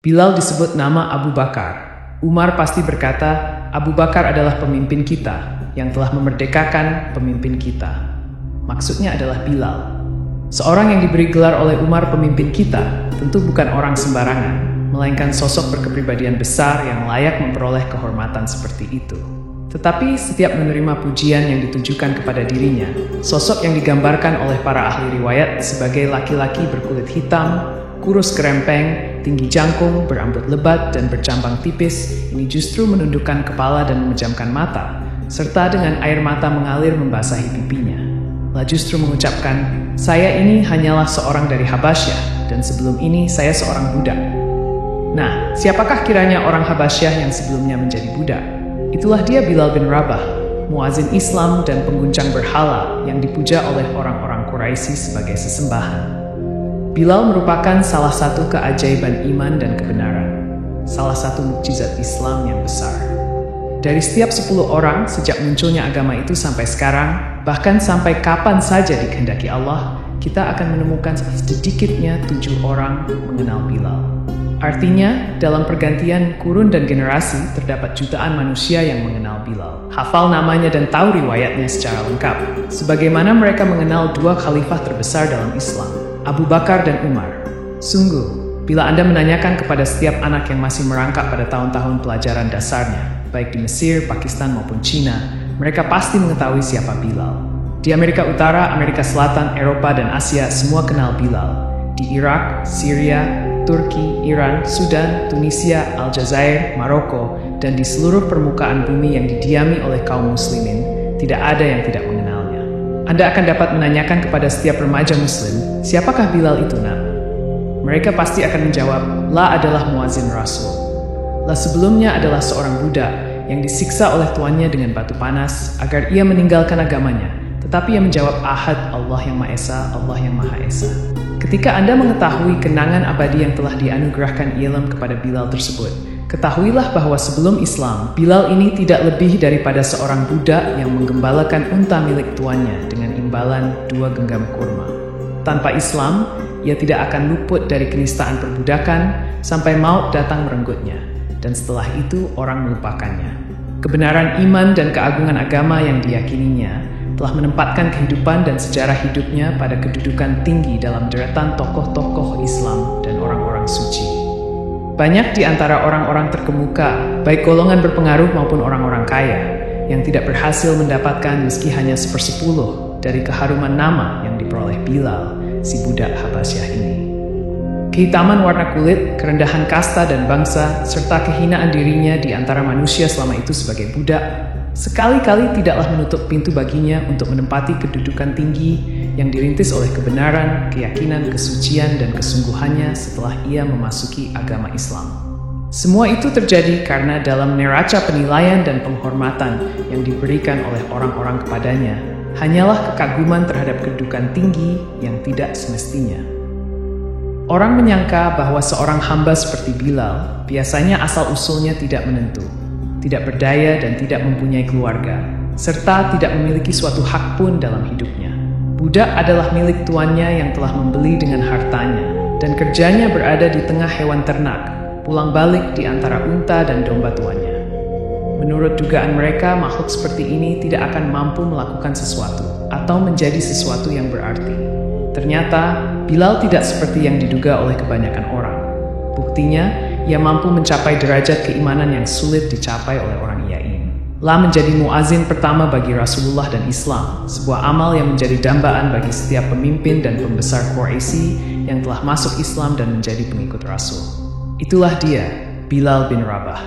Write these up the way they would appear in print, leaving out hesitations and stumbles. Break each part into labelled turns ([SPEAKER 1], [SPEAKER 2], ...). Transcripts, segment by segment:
[SPEAKER 1] Bilal disebut nama Abu Bakar. Umar pasti berkata, Abu Bakar adalah pemimpin kita yang telah memerdekakan pemimpin kita. Maksudnya adalah Bilal. Seorang yang diberi gelar oleh Umar pemimpin kita tentu bukan orang sembarangan, melainkan sosok berkepribadian besar yang layak memperoleh kehormatan seperti itu. Tetapi setiap menerima pujian yang ditujukan kepada dirinya, sosok yang digambarkan oleh para ahli riwayat sebagai laki-laki berkulit hitam, kurus kerempeng, tinggi jangkung, berambut lebat dan bercambang tipis, ini justru menundukkan kepala dan memejamkan mata, serta dengan air mata mengalir membasahi pipinya. Lah justru mengucapkan, saya ini hanyalah seorang dari Habasyah, dan sebelum ini saya seorang budak. Nah, siapakah kiranya orang Habasyah yang sebelumnya menjadi budak? Itulah dia Bilal bin Rabah, muazin Islam dan pengguncang berhala yang dipuja oleh orang-orang Quraisy sebagai sesembahan. Bilal merupakan salah satu keajaiban iman dan kebenaran, salah satu mukjizat Islam yang besar. Dari setiap 10 orang sejak munculnya agama itu sampai sekarang, bahkan sampai kapan saja dikehendaki Allah, kita akan menemukan sedikitnya 7 orang mengenal Bilal. Artinya, dalam pergantian kurun dan generasi, terdapat jutaan manusia yang mengenal Bilal, hafal namanya dan tahu riwayatnya secara lengkap, sebagaimana mereka mengenal 2 khalifah terbesar dalam Islam, Abu Bakar dan Umar. Sungguh, bila Anda menanyakan kepada setiap anak yang masih merangkak pada tahun-tahun pelajaran dasarnya, baik di Mesir, Pakistan maupun Cina, mereka pasti mengetahui siapa Bilal. Di Amerika Utara, Amerika Selatan, Eropa, dan Asia semua kenal Bilal. Di Irak, Syria, Turki, Iran, Sudan, Tunisia, Aljazair, Maroko, dan di seluruh permukaan bumi yang didiami oleh kaum muslimin, tidak ada yang tidak mengenalnya. Anda akan dapat menanyakan kepada setiap remaja muslim, siapakah Bilal itu, nak? Mereka pasti akan menjawab, La adalah muazin Rasul. La sebelumnya adalah seorang budak yang disiksa oleh tuannya dengan batu panas agar ia meninggalkan agamanya, tetapi ia menjawab Ahad, Allah yang Maha Esa, Allah yang Maha Esa. Ketika Anda mengetahui kenangan abadi yang telah dianugerahkan ilm kepada Bilal tersebut, ketahuilah bahwa sebelum Islam, Bilal ini tidak lebih daripada seorang budak yang menggembalakan unta milik tuannya dengan imbalan 2 genggam kurma. Tanpa Islam, ia tidak akan luput dari kenistaan perbudakan sampai maut datang merenggutnya, dan setelah itu orang melupakannya. Kebenaran iman dan keagungan agama yang diyakininya telah menempatkan kehidupan dan sejarah hidupnya pada kedudukan tinggi dalam deretan tokoh-tokoh Islam dan orang-orang suci. Banyak di antara orang-orang terkemuka, baik golongan berpengaruh maupun orang-orang kaya, yang tidak berhasil mendapatkan meski hanya 1/10 dari keharuman nama yang diperoleh Bilal, si budak Habasyah ini. Kehitaman warna kulit, kerendahan kasta dan bangsa, serta kehinaan dirinya di antara manusia selama itu sebagai budak, sekali-kali tidaklah menutup pintu baginya untuk menempati kedudukan tinggi yang dirintis oleh kebenaran, keyakinan, kesucian, dan kesungguhannya setelah ia memasuki agama Islam. Semua itu terjadi karena dalam neraca penilaian dan penghormatan yang diberikan oleh orang-orang kepadanya, hanyalah kekaguman terhadap kedudukan tinggi yang tidak semestinya. Orang menyangka bahwa seorang hamba seperti Bilal biasanya asal-usulnya tidak menentu, tidak berdaya dan tidak mempunyai keluarga, serta tidak memiliki suatu hak pun dalam hidupnya. Budak adalah milik tuannya yang telah membeli dengan hartanya, dan kerjanya berada di tengah hewan ternak, pulang balik di antara unta dan domba tuannya. Menurut dugaan mereka, makhluk seperti ini tidak akan mampu melakukan sesuatu, atau menjadi sesuatu yang berarti. Ternyata, Bilal tidak seperti yang diduga oleh kebanyakan orang. Buktinya, ia mampu mencapai derajat keimanan yang sulit dicapai oleh orang yakin. La menjadi muazin pertama bagi Rasulullah dan Islam, sebuah amal yang menjadi dambaan bagi setiap pemimpin dan pembesar Quraisy yang telah masuk Islam dan menjadi pengikut Rasul. Itulah dia, Bilal bin Rabah.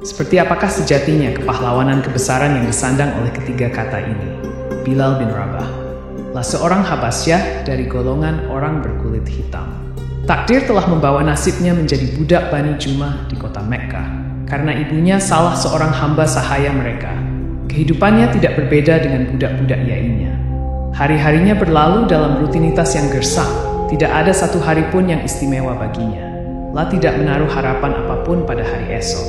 [SPEAKER 1] Seperti apakah sejatinya kepahlawanan kebesaran yang disandang oleh ketiga kata ini? Bilal bin Rabah lah seorang Habasyah dari golongan orang berkulit hitam. Takdir telah membawa nasibnya menjadi budak Bani Jumah di kota Mekkah, karena ibunya salah seorang hamba sahaya mereka. Kehidupannya tidak berbeda dengan budak-budak lainnya. Hari-harinya berlalu dalam rutinitas yang gersang, tidak ada satu hari pun yang istimewa baginya. La tidak menaruh harapan apapun pada hari esok.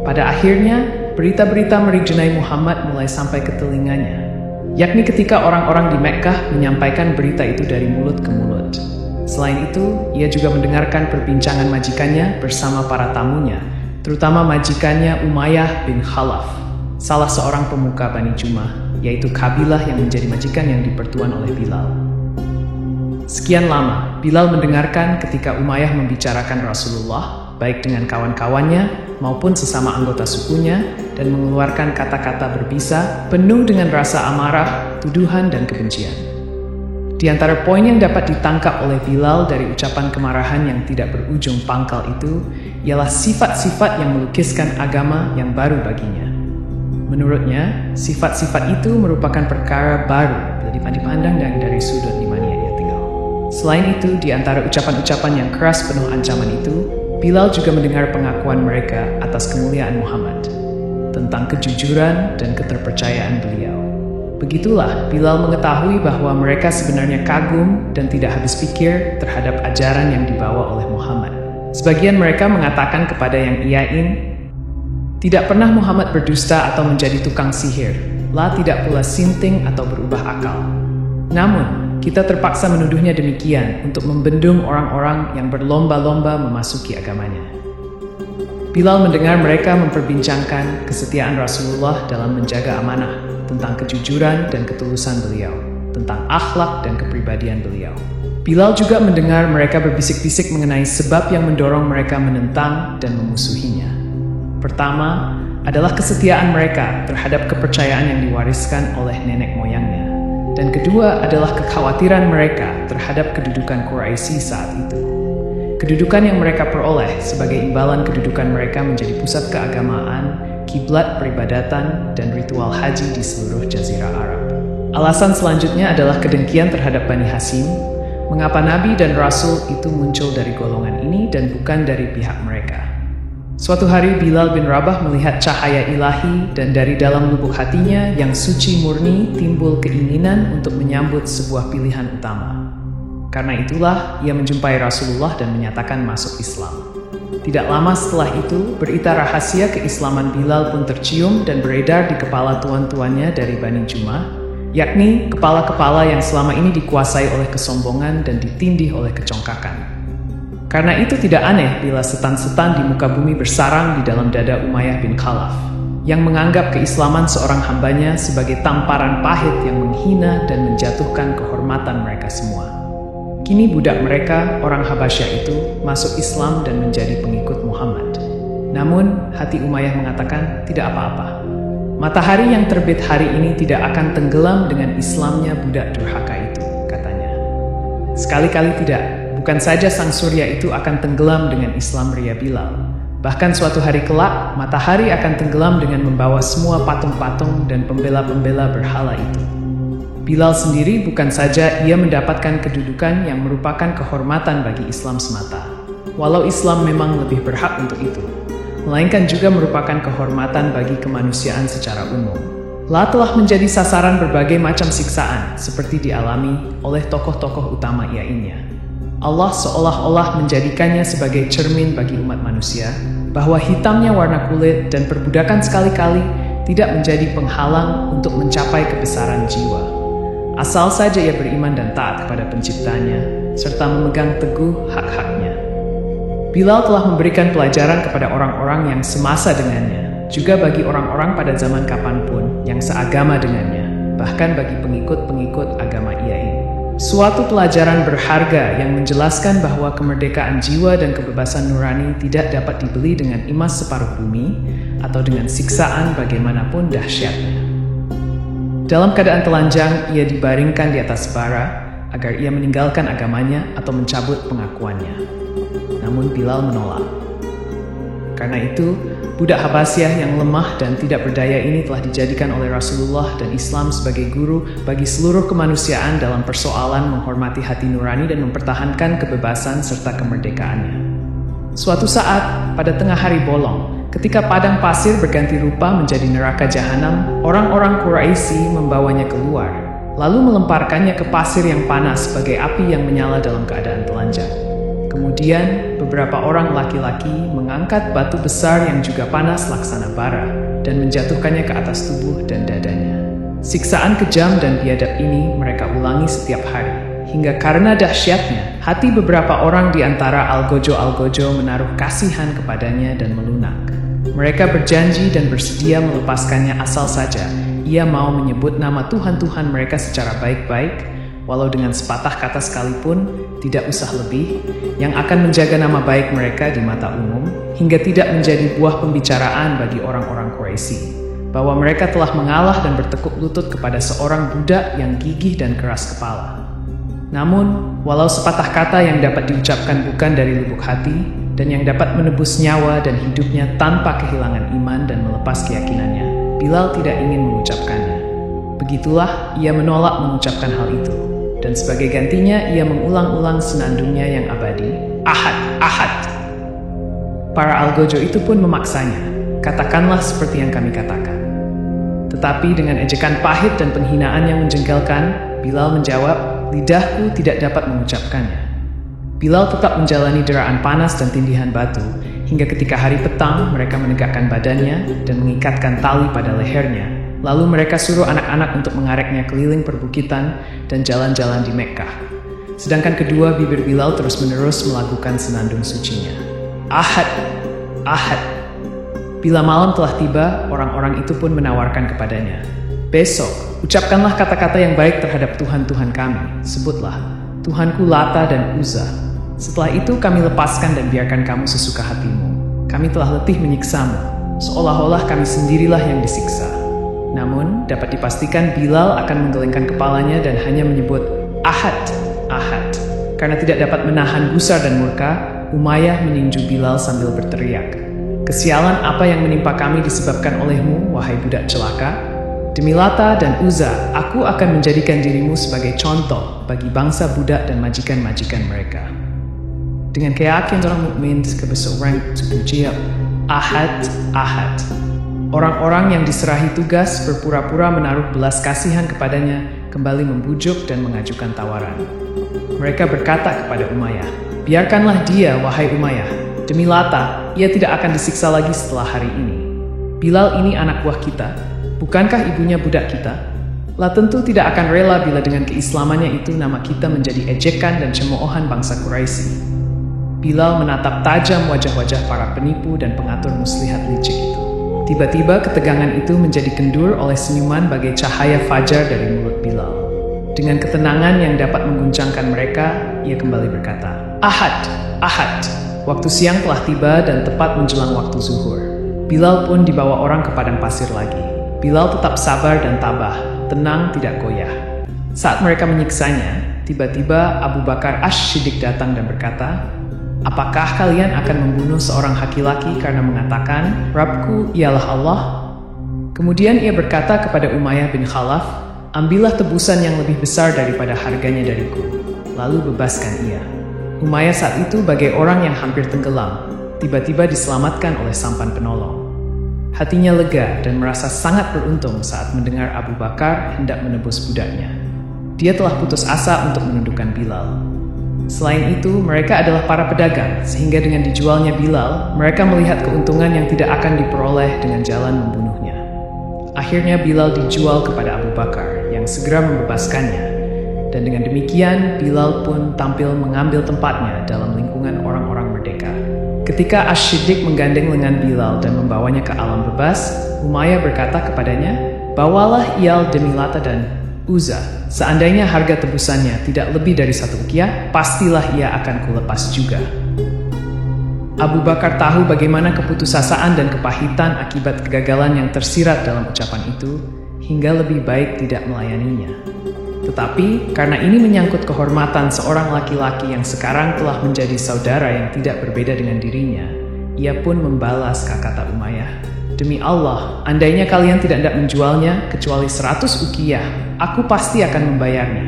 [SPEAKER 1] Pada akhirnya, berita-berita merijenai Muhammad mulai sampai ke telinganya, yakni ketika orang-orang di Mekkah menyampaikan berita itu dari mulut ke mulut. Selain itu, ia juga mendengarkan perbincangan majikannya bersama para tamunya, terutama majikannya Umayyah bin Khalaf, salah seorang pemuka Bani Jumah, yaitu kabilah yang menjadi majikan yang dipertuan oleh Bilal. Sekian lama, Bilal mendengarkan ketika Umayyah membicarakan Rasulullah, baik dengan kawan-kawannya maupun sesama anggota sukunya, dan mengeluarkan kata-kata berbisa penuh dengan rasa amarah, tuduhan, dan kebencian. Di antara poin yang dapat ditangkap oleh Bilal dari ucapan kemarahan yang tidak berujung pangkal itu, ialah sifat-sifat yang melukiskan agama yang baru baginya. Menurutnya, sifat-sifat itu merupakan perkara baru bila dipandang dari sudut di mana ia tinggal. Selain itu, di antara ucapan-ucapan yang keras penuh ancaman itu, Bilal juga mendengar pengakuan mereka atas kemuliaan Muhammad, tentang kejujuran dan keterpercayaan beliau. Begitulah, Bilal mengetahui bahwa mereka sebenarnya kagum dan tidak habis pikir terhadap ajaran yang dibawa oleh Muhammad. Sebagian mereka mengatakan kepada yang iain, "Tidak pernah Muhammad berdusta atau menjadi tukang sihir, tidak pula sinting atau berubah akal. Namun, kita terpaksa menuduhnya demikian untuk membendung orang-orang yang berlomba-lomba memasuki agamanya." Bilal mendengar mereka memperbincangkan kesetiaan Rasulullah dalam menjaga amanah, tentang kejujuran dan ketulusan beliau, tentang akhlak dan kepribadian beliau. Bilal juga mendengar mereka berbisik-bisik mengenai sebab yang mendorong mereka menentang dan memusuhinya. Pertama, adalah kesetiaan mereka terhadap kepercayaan yang diwariskan oleh nenek moyangnya. Dan kedua adalah kekhawatiran mereka terhadap kedudukan Quraisy saat itu. Kedudukan yang mereka peroleh sebagai imbalan kedudukan mereka menjadi pusat keagamaan, kiblat peribadatan, dan ritual haji di seluruh Jazirah Arab. Alasan selanjutnya adalah kedengkian terhadap Bani Hashim. Mengapa Nabi dan Rasul itu muncul dari golongan ini dan bukan dari pihak mereka? Suatu hari Bilal bin Rabah melihat cahaya ilahi dan dari dalam lubuk hatinya yang suci murni timbul keinginan untuk menyambut sebuah pilihan utama. Karena itulah ia menjumpai Rasulullah dan menyatakan masuk Islam. Tidak lama setelah itu, berita rahasia keislaman Bilal pun tercium dan beredar di kepala tuan-tuannya dari Bani Jumah, yakni kepala-kepala yang selama ini dikuasai oleh kesombongan dan ditindih oleh kecongkakan. Karena itu tidak aneh bila setan-setan di muka bumi bersarang di dalam dada Umayyah bin Khalaf, yang menganggap keislaman seorang hambanya sebagai tamparan pahit yang menghina dan menjatuhkan kehormatan mereka semua. Kini budak mereka, orang Habasyah itu, masuk Islam dan menjadi pengikut Muhammad. Namun, hati Umayyah mengatakan tidak apa-apa. Matahari yang terbit hari ini tidak akan tenggelam dengan Islamnya budak durhaka itu, katanya. Sekali-kali tidak, bukan saja sang surya itu akan tenggelam dengan Islam ria Bilal. Bahkan suatu hari kelak, matahari akan tenggelam dengan membawa semua patung-patung dan pembela-pembela berhala itu. Bilal sendiri bukan saja ia mendapatkan kedudukan yang merupakan kehormatan bagi Islam semata, walau Islam memang lebih berhak untuk itu, melainkan juga merupakan kehormatan bagi kemanusiaan secara umum. Telah menjadi sasaran berbagai macam siksaan seperti dialami oleh tokoh-tokoh utama iainnya. Allah seolah-olah menjadikannya sebagai cermin bagi umat manusia, bahwa hitamnya warna kulit dan perbudakan sekali-kali tidak menjadi penghalang untuk mencapai kebesaran jiwa. Asal saja ia beriman dan taat kepada penciptanya, serta memegang teguh hak-haknya. Bilal telah memberikan pelajaran kepada orang-orang yang semasa dengannya, juga bagi orang-orang pada zaman kapanpun yang seagama dengannya, bahkan bagi pengikut-pengikut agama iain. Suatu pelajaran berharga yang menjelaskan bahwa kemerdekaan jiwa dan kebebasan nurani tidak dapat dibeli dengan emas separuh bumi, atau dengan siksaan bagaimanapun dahsyatnya. Dalam keadaan telanjang, ia dibaringkan di atas bara agar ia meninggalkan agamanya atau mencabut pengakuannya. Namun Bilal menolak. Karena itu, budak Habasyah yang lemah dan tidak berdaya ini telah dijadikan oleh Rasulullah dan Islam sebagai guru bagi seluruh kemanusiaan dalam persoalan menghormati hati nurani dan mempertahankan kebebasan serta kemerdekaannya. Suatu saat, pada tengah hari bolong, ketika padang pasir berganti rupa menjadi neraka jahanam, orang-orang Quraisy membawanya keluar, lalu melemparkannya ke pasir yang panas sebagai api yang menyala dalam keadaan telanjang. Kemudian, beberapa orang laki-laki mengangkat batu besar yang juga panas laksana bara dan menjatuhkannya ke atas tubuh dan dadanya. Siksaan kejam dan biadab ini mereka ulangi setiap hari, hingga karena dahsyatnya, hati beberapa orang di antara algojo-algojo menaruh kasihan kepadanya dan melunak. Mereka berjanji dan bersedia melepaskannya asal saja ia mau menyebut nama Tuhan-Tuhan mereka secara baik-baik, walau dengan sepatah kata sekalipun, tidak usah lebih, yang akan menjaga nama baik mereka di mata umum, hingga tidak menjadi buah pembicaraan bagi orang-orang Quraisy, bahwa mereka telah mengalah dan bertekuk lutut kepada seorang budak yang gigih dan keras kepala. Namun, walau sepatah kata yang dapat diucapkan bukan dari lubuk hati, dan yang dapat menebus nyawa dan hidupnya tanpa kehilangan iman dan melepas keyakinannya, Bilal tidak ingin mengucapkannya. Begitulah ia menolak mengucapkan hal itu, dan sebagai gantinya ia mengulang-ulang senandungnya yang abadi, Ahad, Ahad. Para algojo itu pun memaksanya, katakanlah seperti yang kami katakan. Tetapi dengan ejekan pahit dan penghinaan yang menjengkelkan, Bilal menjawab, lidahku tidak dapat mengucapkannya. Bilal tetap menjalani deraan panas dan tindihan batu, hingga ketika hari petang mereka menegakkan badannya dan mengikatkan tali pada lehernya. Lalu mereka suruh anak-anak untuk mengareknya keliling perbukitan dan jalan-jalan di Mekkah. Sedangkan kedua bibir Bilal terus-menerus melakukan senandung sucinya. Ahad, Ahad. Bila malam telah tiba, orang-orang itu pun menawarkan kepadanya, besok, ucapkanlah kata-kata yang baik terhadap Tuhan-Tuhan kami. Sebutlah, Tuhanku Lata dan Uzza. Setelah itu kami lepaskan dan biarkan kamu sesuka hatimu. Kami telah letih menyiksamu, seolah-olah kami sendirilah yang disiksa. Namun, dapat dipastikan Bilal akan menggelengkan kepalanya dan hanya menyebut, Ahad, Ahad. Karena tidak dapat menahan gusar dan murka, Umayyah meninju Bilal sambil berteriak, kesialan apa yang menimpa kami disebabkan olehmu, wahai budak celaka? Demi Lata dan Uzza, aku akan menjadikan dirimu sebagai contoh bagi bangsa budak dan majikan-majikan mereka. Dengan keyakinan orang mukmin kebesaran terpuji, Ahad, Ahad. Orang-orang yang diserahi tugas berpura-pura menaruh belas kasihan kepadanya kembali membujuk dan mengajukan tawaran. Mereka berkata kepada Umayyah, biarkanlah dia, wahai Umayyah. Demi Lata, ia tidak akan disiksa lagi setelah hari ini. Bilal ini anak buah kita. Bukankah ibunya budak kita? Lah tentu tidak akan rela bila dengan keislamannya itu nama kita menjadi ejekan dan cemoohan bangsa Quraisy. Bilal menatap tajam wajah-wajah para penipu dan pengatur muslihat licik itu. Tiba-tiba ketegangan itu menjadi kendur oleh senyuman bagai cahaya fajar dari mulut Bilal. Dengan ketenangan yang dapat mengguncangkan mereka, ia kembali berkata, Ahad, Ahad. Waktu siang telah tiba dan tepat menjelang waktu zuhur. Bilal pun dibawa orang ke padang pasir lagi. Bilal tetap sabar dan tabah, tenang tidak goyah. Saat mereka menyiksanya, tiba-tiba Abu Bakar Asy-Siddiq datang dan berkata, apakah kalian akan membunuh seorang laki-laki karena mengatakan, Rabbku ialah Allah? Kemudian ia berkata kepada Umayyah bin Khalaf, ambillah tebusan yang lebih besar daripada harganya dariku, lalu bebaskan ia. Umayyah saat itu bagai orang yang hampir tenggelam, tiba-tiba diselamatkan oleh sampan penolong. Hatinya lega dan merasa sangat beruntung saat mendengar Abu Bakar hendak menebus budaknya. Dia telah putus asa untuk menundukkan Bilal. Selain itu, mereka adalah para pedagang, sehingga dengan dijualnya Bilal, mereka melihat keuntungan yang tidak akan diperoleh dengan jalan membunuhnya. Akhirnya Bilal dijual kepada Abu Bakar, yang segera membebaskannya. Dan dengan demikian, Bilal pun tampil mengambil tempatnya dalam lingkungan orang-orang merdeka. Ketika Asy-Siddiq menggandeng lengan Bilal dan membawanya ke alam bebas, Umayyah berkata kepadanya, bawalah ia demi Lata dan Uzza. Seandainya harga tebusannya tidak lebih dari 1 uqiyah, pastilah ia akan kulepas juga. Abu Bakar tahu bagaimana keputusasaan dan kepahitan akibat kegagalan yang tersirat dalam ucapan itu, hingga lebih baik tidak melayaninya. Tetapi, karena ini menyangkut kehormatan seorang laki-laki yang sekarang telah menjadi saudara yang tidak berbeda dengan dirinya, ia pun membalas kata Umayyah, demi Allah, andainya kalian tidak hendak menjualnya kecuali 100 uqiyah, aku pasti akan membayarnya.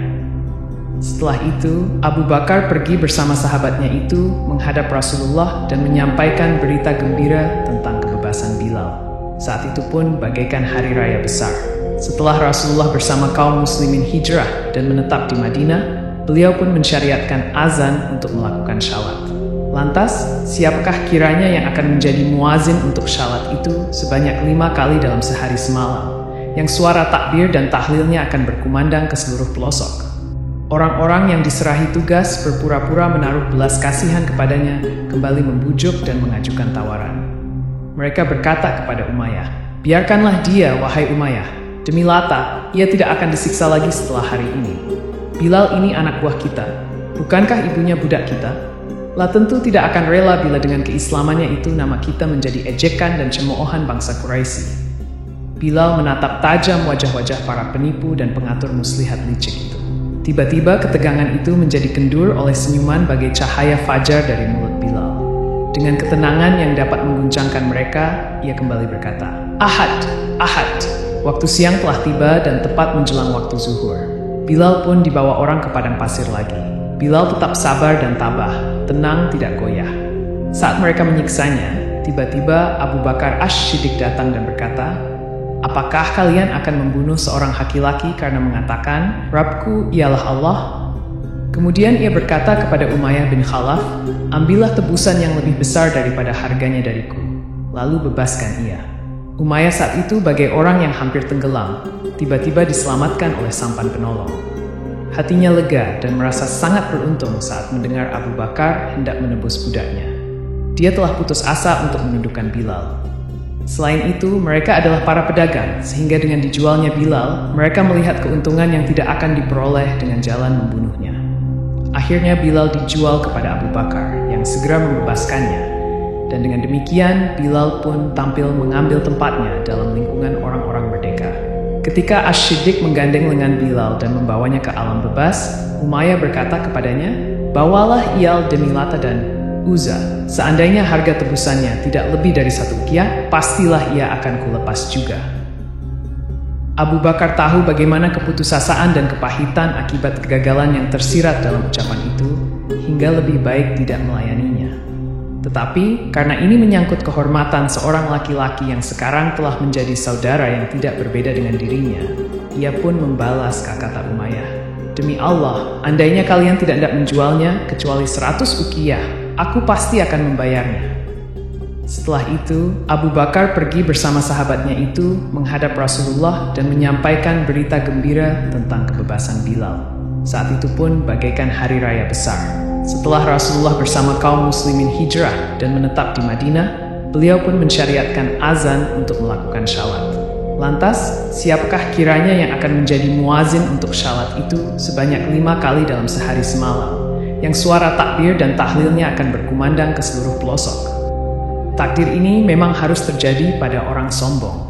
[SPEAKER 1] Setelah itu, Abu Bakar pergi bersama sahabatnya itu menghadap Rasulullah dan menyampaikan berita gembira tentang kebebasan Bilal. Saat itu pun bagaikan hari raya besar. Setelah Rasulullah bersama kaum muslimin hijrah dan menetap di Madinah, beliau pun mensyariatkan azan untuk melakukan syalat. Lantas, siapakah kiranya yang akan menjadi muazin untuk syalat itu sebanyak 5 kali dalam sehari semalam, yang suara takbir dan tahlilnya akan berkumandang ke seluruh pelosok? Orang-orang yang diserahi tugas berpura-pura menaruh belas kasihan kepadanya kembali membujuk dan mengajukan tawaran. Mereka berkata kepada Umayyah, "Biarkanlah dia, wahai Umayyah. Demi Lata, ia tidak akan disiksa lagi setelah hari ini. Bilal ini anak buah kita. Bukankah ibunya budak kita? Lah tentu tidak akan rela bila dengan keislamannya itu nama kita menjadi ejekan dan cemoohan bangsa Quraisy." Bilal menatap tajam wajah-wajah para penipu dan pengatur muslihat licik itu. Tiba-tiba ketegangan itu menjadi kendur oleh senyuman bagai cahaya fajar dari mulut Bilal. Dengan ketenangan yang dapat mengguncangkan mereka, ia kembali berkata, "Ahad, Ahad." Waktu siang telah tiba dan tepat menjelang waktu zuhur. Bilal pun dibawa orang ke padang pasir lagi. Bilal tetap sabar dan tabah, tenang tidak goyah. Saat mereka menyiksanya, tiba-tiba Abu Bakar Ash-Shiddiq datang dan berkata, "Apakah kalian akan membunuh seorang laki-laki karena mengatakan, 'Rabbku ialah Allah'?" Kemudian ia berkata kepada Umayyah bin Khalaf, "Ambillah tebusan yang lebih besar daripada harganya dariku, lalu bebaskan ia." Umayyah saat itu bagai orang yang hampir tenggelam, tiba-tiba diselamatkan oleh sampan penolong. Hatinya lega dan merasa sangat beruntung saat mendengar Abu Bakar hendak menebus budaknya. Dia telah putus asa untuk menundukkan Bilal. Selain itu, mereka adalah para pedagang, sehingga dengan dijualnya Bilal, mereka melihat keuntungan yang tidak akan diperoleh dengan jalan membunuhnya. Akhirnya Bilal dijual kepada Abu Bakar, yang segera membebaskannya. Dan dengan demikian, Bilal pun tampil mengambil tempatnya dalam lingkungan orang-orang merdeka. Ketika Ash-Shiddiq menggandeng lengan Bilal dan membawanya ke alam bebas, Umayyah berkata kepadanya, "Bawalah Iyal demi Lata dan Uzza. Seandainya harga tebusannya tidak lebih dari 1 uqiyah, pastilah ia akan kulepas juga." Abu Bakar tahu bagaimana keputusasaan dan kepahitan akibat kegagalan yang tersirat dalam ucapan itu, hingga lebih baik tidak melayaninya. Tetapi, karena ini menyangkut kehormatan seorang laki-laki yang sekarang telah menjadi saudara yang tidak berbeda dengan dirinya, ia pun membalas kata Umayyah, "Demi Allah, andainya kalian tidak hendak menjualnya kecuali 100 uqiyah, aku pasti akan membayarnya." Setelah itu, Abu Bakar pergi bersama sahabatnya itu menghadap Rasulullah dan menyampaikan berita gembira tentang kebebasan Bilal. Saat itu pun bagaikan hari raya besar. Setelah Rasulullah bersama kaum muslimin hijrah dan menetap di Madinah, beliau pun mensyariatkan azan untuk melakukan syalat. Lantas, siapakah kiranya yang akan menjadi muazin untuk syalat itu sebanyak 5 kali dalam sehari semalam, yang suara takbir dan tahlilnya akan berkumandang ke seluruh pelosok? Takdir ini memang harus terjadi pada orang sombong.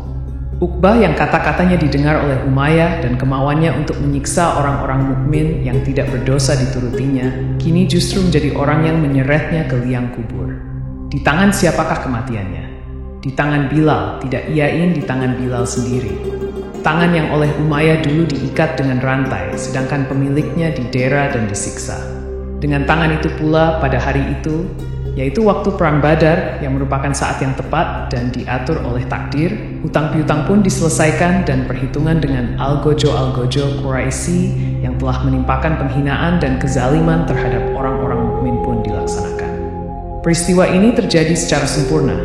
[SPEAKER 1] Uqbah yang kata-katanya didengar oleh Umayyah dan kemauannya untuk menyiksa orang-orang mukmin yang tidak berdosa diturutinya, kini justru menjadi orang yang menyeretnya ke liang kubur. Di tangan siapakah kematiannya? Di tangan Bilal, tidak iain di tangan Bilal sendiri. Tangan yang oleh Umayyah dulu diikat dengan rantai, sedangkan pemiliknya didera dan disiksa. Dengan tangan itu pula pada hari itu, yaitu waktu Perang Badar yang merupakan saat yang tepat dan diatur oleh takdir, hutang piutang pun diselesaikan dan perhitungan dengan algojo-algojo Quraisy yang telah menimpakan penghinaan dan kezaliman terhadap orang-orang mukmin pun dilaksanakan. Peristiwa ini terjadi secara sempurna,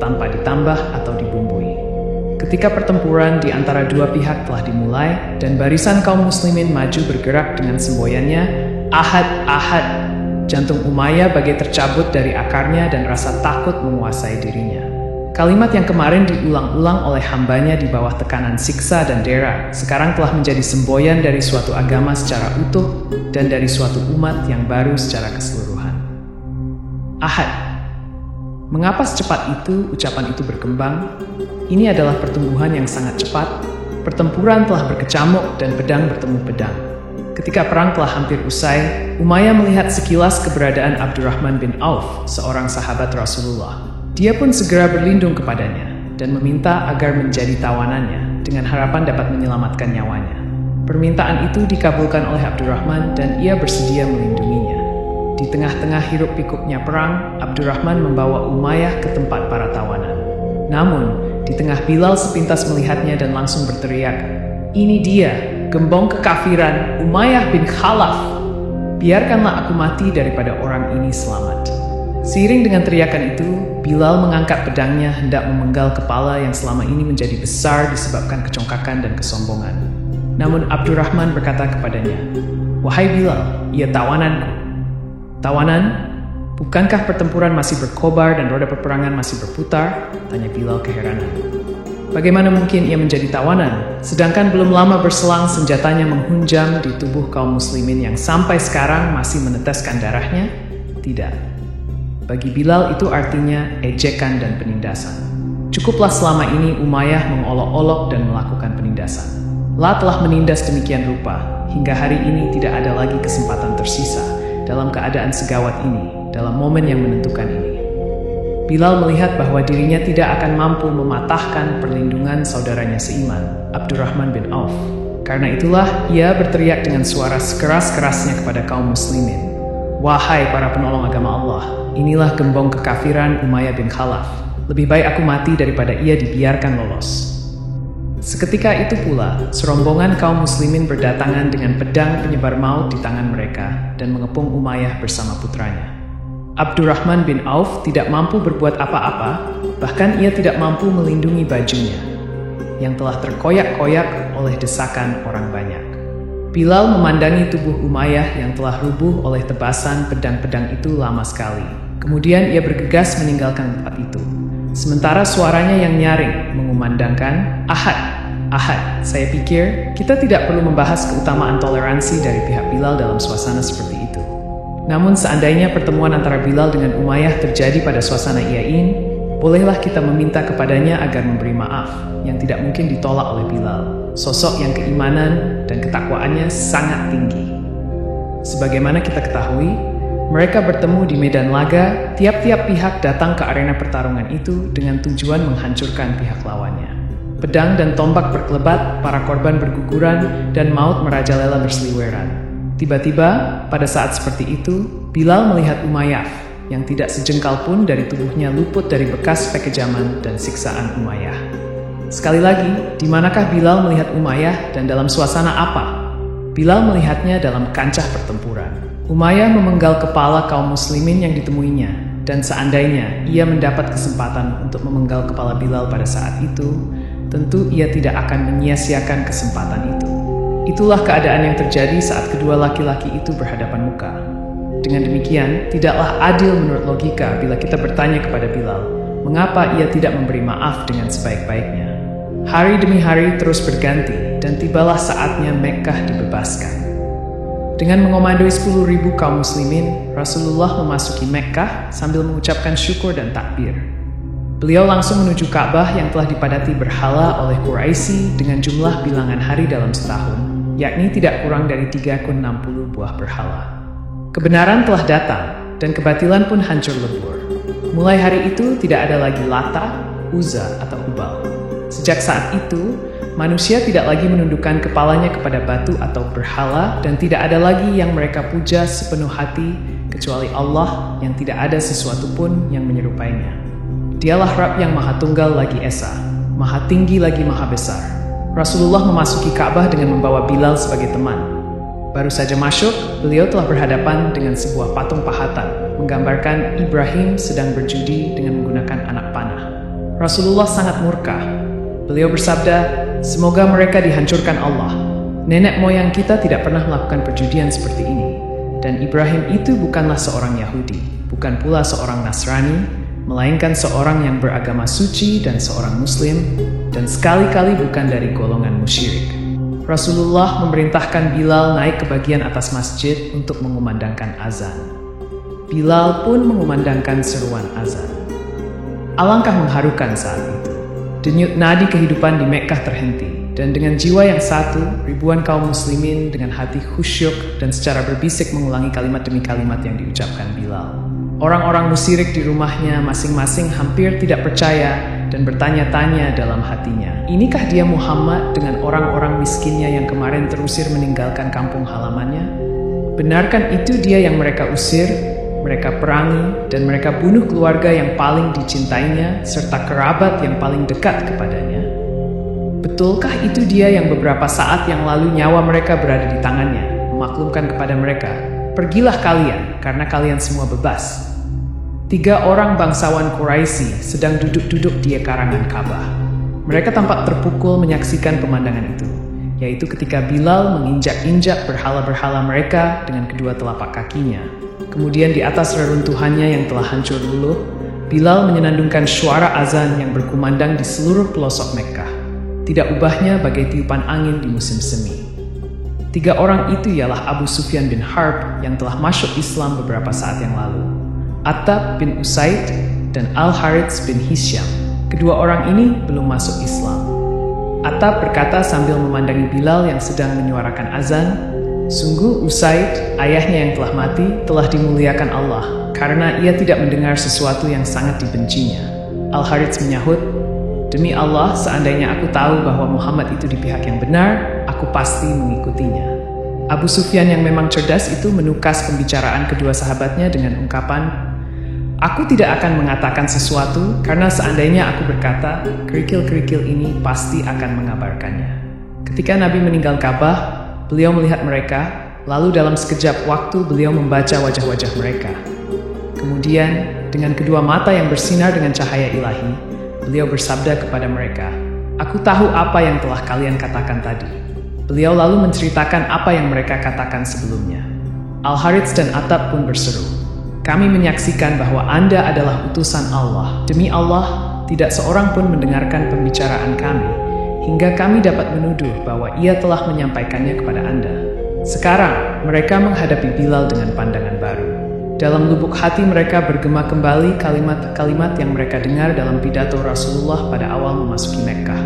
[SPEAKER 1] tanpa ditambah atau dibumbui. Ketika pertempuran di antara dua pihak telah dimulai dan barisan kaum muslimin maju bergerak dengan semboyannya, "Ahad, Ahad," jantung Umayyah bagai tercabut dari akarnya dan rasa takut menguasai dirinya. Kalimat yang kemarin diulang-ulang oleh hambanya di bawah tekanan siksa dan dera, sekarang telah menjadi semboyan dari suatu agama secara utuh dan dari suatu umat yang baru secara keseluruhan. Ahad. Mengapa secepat itu ucapan itu berkembang? Ini adalah pertumbuhan yang sangat cepat. Pertempuran telah berkecamuk dan pedang bertemu pedang. Ketika perang telah hampir usai, Umayyah melihat sekilas keberadaan Abdurrahman bin Auf, seorang sahabat Rasulullah. Dia pun segera berlindung kepadanya dan meminta agar menjadi tawanannya dengan harapan dapat menyelamatkan nyawanya. Permintaan itu dikabulkan oleh Abdurrahman dan ia bersedia melindunginya. Di tengah-tengah hiruk pikuknya perang, Abdurrahman membawa Umayyah ke tempat para tawanan. Namun, di tengah Bilal sepintas melihatnya dan langsung berteriak, "Ini dia, gembong kekafiran, Umayyah bin Khalaf. Biarkanlah aku mati daripada orang ini selamat." Seiring dengan teriakan itu, Bilal mengangkat pedangnya hendak memenggal kepala yang selama ini menjadi besar disebabkan kecongkakan dan kesombongan. Namun Abdurrahman berkata kepadanya, "Wahai Bilal, ia tawananku." "Tawanan? Bukankah pertempuran masih berkobar dan roda peperangan masih berputar?" tanya Bilal keheranan. Bagaimana mungkin ia menjadi tawanan, sedangkan belum lama berselang senjatanya menghunjam di tubuh kaum muslimin yang sampai sekarang masih meneteskan darahnya? Tidak. Bagi Bilal itu artinya ejekan dan penindasan. Cukuplah selama ini Umayyah mengolok-olok dan melakukan penindasan. La telah menindas demikian rupa, hingga hari ini tidak ada lagi kesempatan tersisa dalam keadaan segawat ini, dalam momen yang menentukan ini. Bilal melihat bahwa dirinya tidak akan mampu mematahkan perlindungan saudaranya seiman, Abdurrahman bin Auf. Karena itulah ia berteriak dengan suara sekeras-kerasnya kepada kaum muslimin, "Wahai para penolong agama Allah, inilah gembong kekafiran Umayyah bin Khalaf. Lebih baik aku mati daripada ia dibiarkan lolos." Seketika itu pula, serombongan kaum muslimin berdatangan dengan pedang penyebar maut di tangan mereka dan mengepung Umayyah bersama putranya. Abdurrahman bin Auf tidak mampu berbuat apa-apa, bahkan ia tidak mampu melindungi bajunya, yang telah terkoyak-koyak oleh desakan orang banyak. Bilal memandangi tubuh Umayyah yang telah rubuh oleh tebasan pedang-pedang itu lama sekali. Kemudian ia bergegas meninggalkan tempat itu. Sementara suaranya yang nyaring mengumandangkan, Ahad, saya pikir kita tidak perlu membahas keutamaan toleransi dari pihak Bilal dalam suasana seperti itu. Namun seandainya pertemuan antara Bilal dengan Umayyah terjadi pada suasana iyain, bolehlah kita meminta kepadanya agar memberi maaf, yang tidak mungkin ditolak oleh Bilal, sosok yang keimanan dan ketakwaannya sangat tinggi. Sebagaimana kita ketahui, mereka bertemu di medan laga, tiap-tiap pihak datang ke arena pertarungan itu dengan tujuan menghancurkan pihak lawannya. Pedang dan tombak berkelebat, para korban berguguran, dan maut merajalela berseliweran. Tiba-tiba, pada saat seperti itu, Bilal melihat Umayyah, yang tidak sejengkal pun dari tubuhnya luput dari bekas pekejaman dan siksaan Umayyah. Sekali lagi, di manakah Bilal melihat Umayyah dan dalam suasana apa? Bilal melihatnya dalam kancah pertempuran. Umayyah memenggal kepala kaum muslimin yang ditemuinya, dan seandainya ia mendapat kesempatan untuk memenggal kepala Bilal pada saat itu, tentu ia tidak akan menyia-siakan kesempatan itu. Itulah keadaan yang terjadi saat kedua laki-laki itu berhadapan muka. Dengan demikian, tidaklah adil menurut logika bila kita bertanya kepada Bilal, mengapa ia tidak memberi maaf dengan sebaik-baiknya. Hari demi hari terus berganti, dan tibalah saatnya Mekkah dibebaskan. Dengan mengomandoi 10.000 kaum muslimin, Rasulullah memasuki Mekkah sambil mengucapkan syukur dan takbir. Beliau langsung menuju Ka'bah yang telah dipadati berhala oleh Quraisy dengan jumlah bilangan hari dalam setahun, yakni tidak kurang dari 360 buah berhala. Kebenaran telah datang, dan kebatilan pun hancur lebur. Mulai hari itu tidak ada lagi Lata, Uzza, atau Hubal. Sejak saat itu, manusia tidak lagi menundukkan kepalanya kepada batu atau berhala, dan tidak ada lagi yang mereka puja sepenuh hati kecuali Allah yang tidak ada sesuatu pun yang menyerupainya. Dialah Rabb yang Maha Tunggal lagi Esa, Maha Tinggi lagi Maha Besar. Rasulullah memasuki Ka'bah dengan membawa Bilal sebagai teman. Baru saja masuk, beliau telah berhadapan dengan sebuah patung pahatan, menggambarkan Ibrahim sedang berjudi dengan menggunakan anak panah. Rasulullah sangat murka. Beliau bersabda, "Semoga mereka dihancurkan Allah. Nenek moyang kita tidak pernah melakukan perjudian seperti ini. Dan Ibrahim itu bukanlah seorang Yahudi, bukan pula seorang Nasrani, melainkan seorang yang beragama suci dan seorang Muslim, dan sekali-kali bukan dari golongan musyrik." Rasulullah memerintahkan Bilal naik ke bagian atas masjid untuk mengumandangkan azan. Bilal pun mengumandangkan seruan azan. Alangkah mengharukan saat itu. Denyut nadi kehidupan di Mekkah terhenti, dan dengan jiwa yang satu, ribuan kaum muslimin dengan hati khusyuk dan secara berbisik mengulangi kalimat demi kalimat yang diucapkan Bilal. Orang-orang musyrik di rumahnya masing-masing hampir tidak percaya dan bertanya-tanya dalam hatinya, inikah dia Muhammad dengan orang-orang miskinnya yang kemarin terusir meninggalkan kampung halamannya? Benarkan itu dia yang mereka usir, mereka perangi, dan mereka bunuh keluarga yang paling dicintainya serta kerabat yang paling dekat kepadanya? Betulkah itu dia yang beberapa saat yang lalu nyawa mereka berada di tangannya, memaklumkan kepada mereka, "Pergilah kalian, karena kalian semua bebas"? 3 orang bangsawan Quraisy sedang duduk-duduk di karangan Ka'bah. Mereka tampak terpukul menyaksikan pemandangan itu. yaitu ketika Bilal menginjak-injak berhala-berhala mereka dengan kedua telapak kakinya. Kemudian di atas reruntuhannya yang telah hancur luluh, Bilal menyenandungkan suara azan yang berkumandang di seluruh pelosok Mekkah. Tidak ubahnya bagai tiupan angin di musim semi. 3 orang itu ialah Abu Sufyan bin Harb yang telah masuk Islam beberapa saat yang lalu, Attab bin Usaid, dan Al-Harits bin Hisham. Kedua orang ini belum masuk Islam. Attab berkata sambil memandangi Bilal yang sedang menyuarakan azan, "Sungguh Usaid, ayahnya yang telah mati, telah dimuliakan Allah, karena ia tidak mendengar sesuatu yang sangat dibencinya." Al-Harits menyahut, "Demi Allah, seandainya aku tahu bahwa Muhammad itu di pihak yang benar, aku pasti mengikutinya." Abu Sufyan yang memang cerdas itu menukas pembicaraan kedua sahabatnya dengan ungkapan, "Aku tidak akan mengatakan sesuatu, karena seandainya aku berkata, kerikil-kerikil ini pasti akan mengabarkannya." Ketika Nabi meninggal Ka'bah, beliau melihat mereka, lalu dalam sekejap waktu beliau membaca wajah-wajah mereka. Kemudian, dengan kedua mata yang bersinar dengan cahaya ilahi, beliau bersabda kepada mereka, "Aku tahu apa yang telah kalian katakan tadi." Beliau lalu menceritakan apa yang mereka katakan sebelumnya. Al-Harits dan Attab pun berseru, "Kami menyaksikan bahwa Anda adalah utusan Allah. Demi Allah, tidak seorang pun mendengarkan pembicaraan kami, hingga kami dapat menuduh bahwa ia telah menyampaikannya kepada Anda." Sekarang, mereka menghadapi Bilal dengan pandangan baru. Dalam lubuk hati mereka bergema kembali kalimat-kalimat yang mereka dengar dalam pidato Rasulullah pada awal memasuki Mekkah.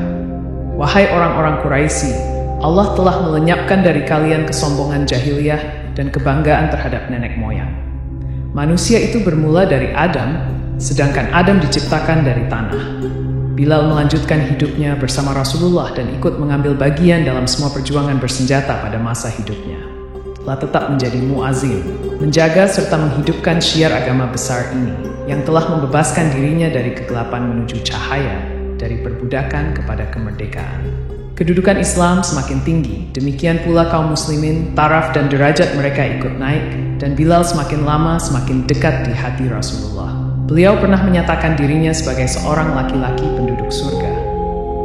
[SPEAKER 1] "Wahai orang-orang Quraisy, Allah telah melenyapkan dari kalian kesombongan jahiliyah dan kebanggaan terhadap nenek moyang. Manusia itu bermula dari Adam, sedangkan Adam diciptakan dari tanah." Bilal melanjutkan hidupnya bersama Rasulullah dan ikut mengambil bagian dalam semua perjuangan bersenjata pada masa hidupnya. Telah tetap menjadi muazin, menjaga serta menghidupkan syiar agama besar ini, yang telah membebaskan dirinya dari kegelapan menuju cahaya, dari perbudakan kepada kemerdekaan. Kedudukan Islam semakin tinggi, demikian pula kaum muslimin, taraf dan derajat mereka ikut naik, dan Bilal semakin lama semakin dekat di hati Rasulullah. Beliau pernah menyatakan dirinya sebagai seorang laki-laki penduduk surga.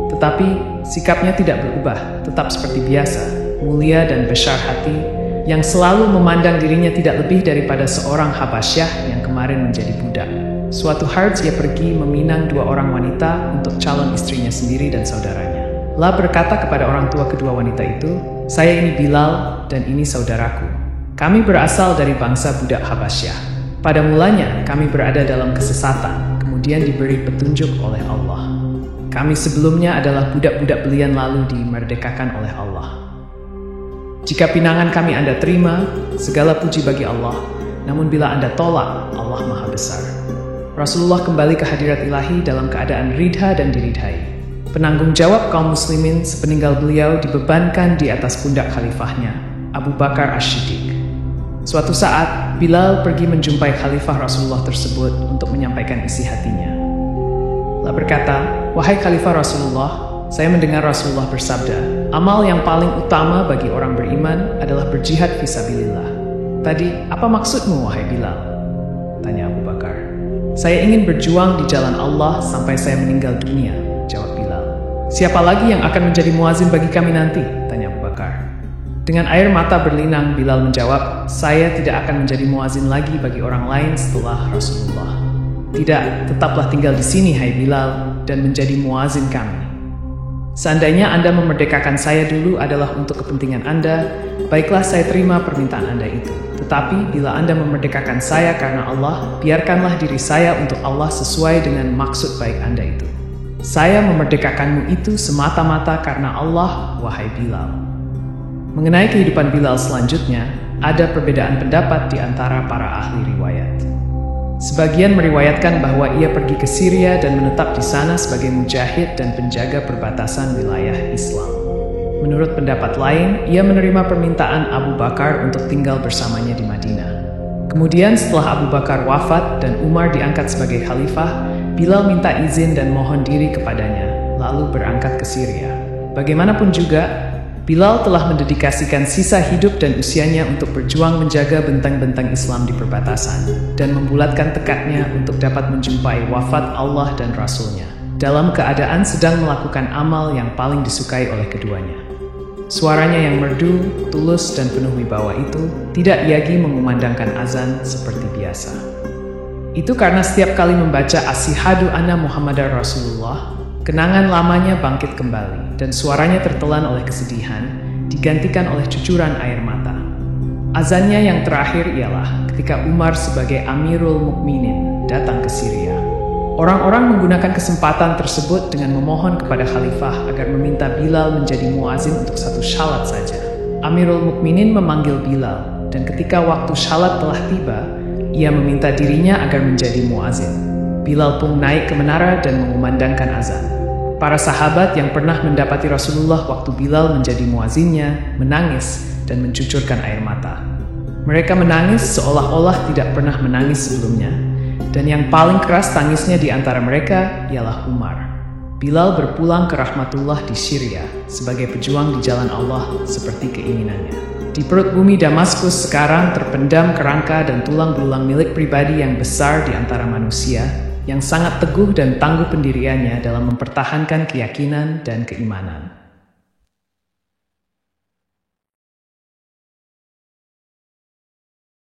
[SPEAKER 1] Tetapi, sikapnya tidak berubah, tetap seperti biasa, mulia dan besar hati, yang selalu memandang dirinya tidak lebih daripada seorang Habasyah yang kemarin menjadi budak. Suatu hari ia pergi meminang 2 orang wanita untuk calon istrinya sendiri dan saudaranya. La berkata kepada orang tua kedua wanita itu, "Saya ini Bilal dan ini saudaraku. Kami berasal dari bangsa budak Habasyah. Pada mulanya kami berada dalam kesesatan, kemudian diberi petunjuk oleh Allah. Kami sebelumnya adalah budak-budak belian lalu dimerdekakan oleh Allah. Jika pinangan kami Anda terima, segala puji bagi Allah. Namun bila Anda tolak, Allah Maha Besar." Rasulullah kembali ke hadirat ilahi dalam keadaan ridha dan diridhai. Penanggung jawab kaum muslimin sepeninggal beliau dibebankan di atas pundak khalifahnya, Abu Bakar As-Siddiq. Suatu saat, Bilal pergi menjumpai khalifah Rasulullah tersebut untuk menyampaikan isi hatinya. La berkata, "Wahai khalifah Rasulullah, saya mendengar Rasulullah bersabda, amal yang paling utama bagi orang beriman adalah berjihad fisabilillah. Tadi, apa maksudmu wahai Bilal?" Tanya Abu Bakar. "Saya ingin berjuang di jalan Allah sampai saya meninggal dunia," jawab Bilal. "Siapa lagi yang akan menjadi muazin bagi kami nanti?" tanya Abu Bakar. Dengan air mata berlinang, Bilal menjawab, "Saya tidak akan menjadi muazin lagi bagi orang lain setelah Rasulullah." "Tidak, tetaplah tinggal di sini, hai Bilal, dan menjadi muazin kami. Seandainya Anda memerdekakan saya dulu adalah untuk kepentingan Anda, baiklah saya terima permintaan Anda itu. Tetapi bila Anda memerdekakan saya karena Allah, biarkanlah diri saya untuk Allah sesuai dengan maksud baik Anda itu. Saya memerdekakanmu itu semata-mata karena Allah, wahai Bilal." Mengenai kehidupan Bilal selanjutnya, ada perbedaan pendapat di antara para ahli riwayat. Sebagian meriwayatkan bahwa ia pergi ke Syria dan menetap di sana sebagai mujahid dan penjaga perbatasan wilayah Islam. Menurut pendapat lain, ia menerima permintaan Abu Bakar untuk tinggal bersamanya di Madinah. Kemudian setelah Abu Bakar wafat dan Umar diangkat sebagai khalifah, Bilal minta izin dan mohon diri kepadanya, lalu berangkat ke Syria. Bagaimanapun juga, Bilal telah mendedikasikan sisa hidup dan usianya untuk berjuang menjaga benteng-benteng Islam di perbatasan, dan membulatkan tekadnya untuk dapat menjumpai wafat Allah dan Rasul-Nya, dalam keadaan sedang melakukan amal yang paling disukai oleh keduanya. Suaranya yang merdu, tulus, dan penuh wibawa itu tidak lagi mengumandangkan azan seperti biasa. Itu karena setiap kali membaca Asyhadu anna Muhammadar Rasulullah, kenangan lamanya bangkit kembali dan suaranya tertelan oleh kesedihan, digantikan oleh cucuran air mata. Azannya yang terakhir ialah ketika Umar sebagai Amirul Mukminin datang ke Syria. Orang-orang menggunakan kesempatan tersebut dengan memohon kepada khalifah agar meminta Bilal menjadi muazin untuk satu syalat saja. Amirul Mukminin memanggil Bilal, dan ketika waktu syalat telah tiba, ia meminta dirinya agar menjadi muazin. Bilal pun naik ke menara dan mengumandangkan azan. Para sahabat yang pernah mendapati Rasulullah waktu Bilal menjadi muazinnya menangis dan mencucurkan air mata. Mereka menangis seolah-olah tidak pernah menangis sebelumnya. Dan yang paling keras tangisnya di antara mereka ialah Umar. Bilal berpulang ke rahmatullah di Syria sebagai pejuang di jalan Allah seperti keinginannya. Di perut bumi Damaskus sekarang terpendam kerangka dan tulang belulang milik pribadi yang besar di antara manusia yang sangat teguh dan tangguh pendiriannya dalam mempertahankan keyakinan dan keimanan.